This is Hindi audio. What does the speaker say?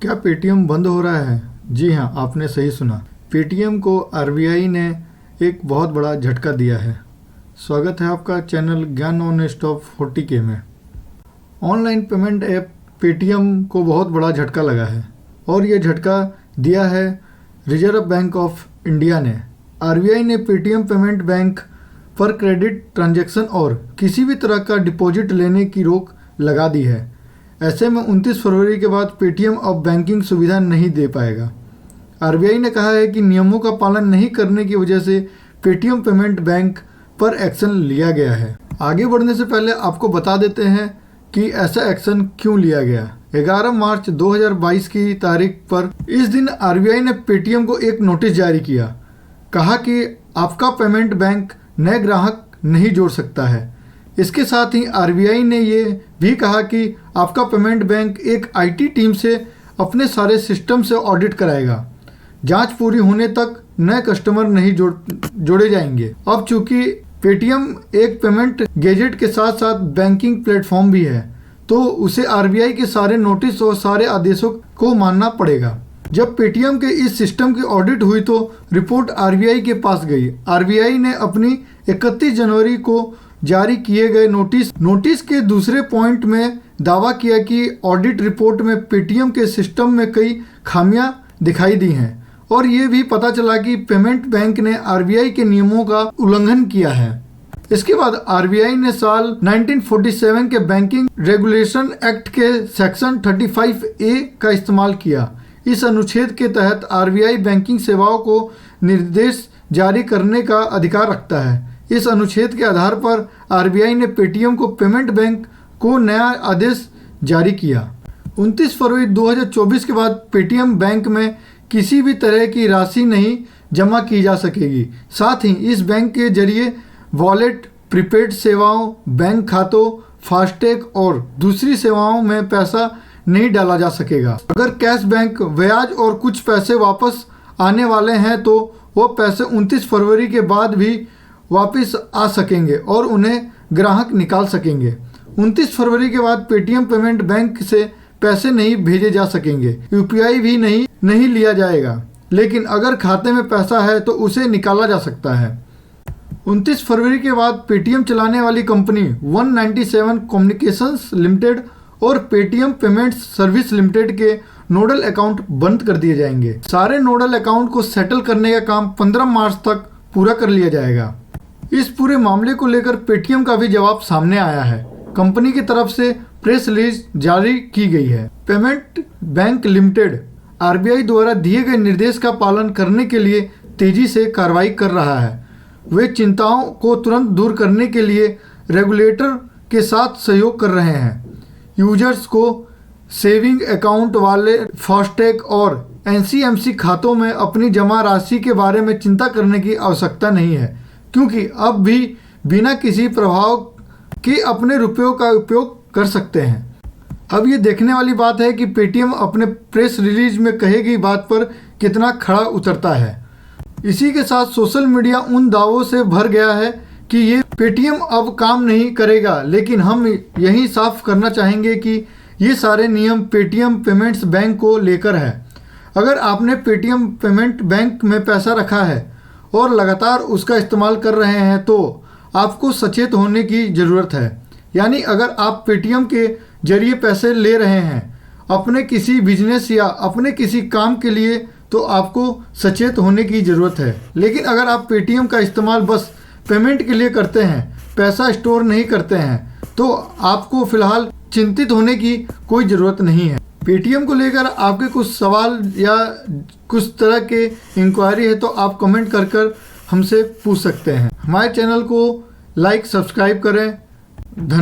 क्या पेटीएम बंद हो रहा है? जी हाँ, आपने सही सुना। पेटीएम को आरबीआई ने एक बहुत बड़ा झटका दिया है। स्वागत है आपका चैनल ज्ञान नॉन स्टॉप 40K में। ऑनलाइन पेमेंट ऐप पेटीएम को बहुत बड़ा झटका लगा है और ये झटका दिया है रिजर्व बैंक ऑफ इंडिया ने। आरबीआई ने पेटीएम पेमेंट बैंक पर क्रेडिट ट्रांजैक्शन और किसी भी तरह का डिपॉजिट लेने की रोक लगा दी है। ऐसे में 29 फरवरी के बाद पेटीएम अब बैंकिंग सुविधा नहीं दे पाएगा। आरबीआई ने कहा है कि नियमों का पालन नहीं करने की वजह से पेटीएम पेमेंट बैंक पर एक्शन लिया गया है। आगे बढ़ने से पहले आपको बता देते हैं कि ऐसा एक्शन क्यों लिया गया। 11 मार्च 2022 की तारीख पर इस दिन आरबीआई ने पेटीएम को एक नोटिस जारी किया। कहा कि आपका पेमेंट बैंक नए ग्राहक नहीं जोड़ सकता है। इसके साथ ही आरबीआई ने ये भी कहा कि आपका पेमेंट बैंक एक आईटी टीम से अपने सारे सिस्टम से ऑडिट कराएगा। जांच पूरी होने तक नए कस्टमर नहीं जोड़े जाएंगे। अब चूंकि पेटीएम एक पेमेंट गैजेट के साथ साथ बैंकिंग प्लेटफॉर्म भी है, तो उसे आरबीआई के सारे नोटिस और सारे आदेशों को मानना पड़ेगा। जब पेटीएम के इस सिस्टम की ऑडिट हुई तो रिपोर्ट आरबीआई के पास गई। आरबीआई ने अपनी 31 जनवरी को जारी किए गए नोटिस के दूसरे पॉइंट में दावा किया कि ऑडिट रिपोर्ट में पेटीएम के सिस्टम में कई खामियां दिखाई दी हैं और ये भी पता चला कि पेमेंट बैंक ने आरबीआई के नियमों का उल्लंघन किया है। इसके बाद आरबीआई ने साल 1947 के बैंकिंग रेगुलेशन एक्ट के सेक्शन 35A का इस्तेमाल किया। इस अनुच्छेद के तहत आरबीआई बैंकिंग सेवाओं को निर्देश जारी करने का अधिकार रखता है। इस अनुच्छेद के आधार पर आरबीआई ने पेटीएम को पेमेंट बैंक को नया आदेश जारी किया। 29 फरवरी 2024 के बाद पेटीएम बैंक में किसी भी तरह की राशि नहीं जमा की जा सकेगी। साथ ही इस बैंक के जरिए वॉलेट, प्रीपेड सेवाओं, बैंक खातों, फास्टैग और दूसरी सेवाओं में पैसा नहीं डाला जा सकेगा। अगर कैश बैंक ब्याज और कुछ पैसे वापस आने वाले हैं तो वो पैसे 29 फरवरी के बाद भी वापस आ सकेंगे और उन्हें ग्राहक निकाल सकेंगे। 29 फरवरी के बाद पेटीएम पेमेंट बैंक से पैसे नहीं भेजे जा सकेंगे, यूपीआई भी नहीं लिया जाएगा, लेकिन अगर खाते में पैसा है तो उसे निकाला जा सकता है। 29 फरवरी के बाद पेटीएम चलाने वाली कंपनी 197 कम्युनिकेशंस लिमिटेड और पेटीएम पेमेंट्स सर्विस लिमिटेड के नोडल अकाउंट बंद कर दिए जाएंगे। सारे नोडल अकाउंट को सेटल करने का काम 15 मार्च तक पूरा कर लिया जाएगा। इस पूरे मामले को लेकर पेटीएम का भी जवाब सामने आया है। कंपनी की तरफ से प्रेस रिलीज जारी की गई है। पेमेंट बैंक लिमिटेड आरबीआई द्वारा दिए गए निर्देश का पालन करने के लिए तेजी से कार्रवाई कर रहा है। वे चिंताओं को तुरंत दूर करने के लिए रेगुलेटर के साथ सहयोग कर रहे हैं। यूजर्स को सेविंग अकाउंट वाले फास्टैग और एनसीएमसी खातों में अपनी जमा राशि के बारे में चिंता करने की आवश्यकता नहीं है, क्योंकि अब भी बिना किसी प्रभाव के अपने रुपयों का उपयोग कर सकते हैं। अब ये देखने वाली बात है कि पेटीएम अपने प्रेस रिलीज में कही गई बात पर कितना खड़ा उतरता है। इसी के साथ सोशल मीडिया उन दावों से भर गया है कि ये पेटीएम अब काम नहीं करेगा, लेकिन हम यही साफ करना चाहेंगे कि ये सारे नियम पेटीएम पेमेंट्स बैंक को लेकर है। अगर आपने पेटीएम पेमेंट बैंक में पैसा रखा है और लगातार उसका इस्तेमाल कर रहे हैं तो आपको सचेत होने की ज़रूरत है। यानी अगर आप पेटीएम के जरिए पैसे ले रहे हैं अपने किसी बिजनेस या अपने किसी काम के लिए, तो आपको सचेत होने की ज़रूरत है। लेकिन अगर आप पेटीएम का इस्तेमाल बस पेमेंट के लिए करते हैं, पैसा स्टोर नहीं करते हैं, तो आपको फ़िलहाल चिंतित होने की कोई ज़रूरत नहीं है। पेटीएम को लेकर आपके कुछ सवाल या कुछ तरह के इंक्वायरी है तो आप कमेंट कर हमसे पूछ सकते हैं। हमारे चैनल को लाइक सब्सक्राइब करें। धन्यवाद।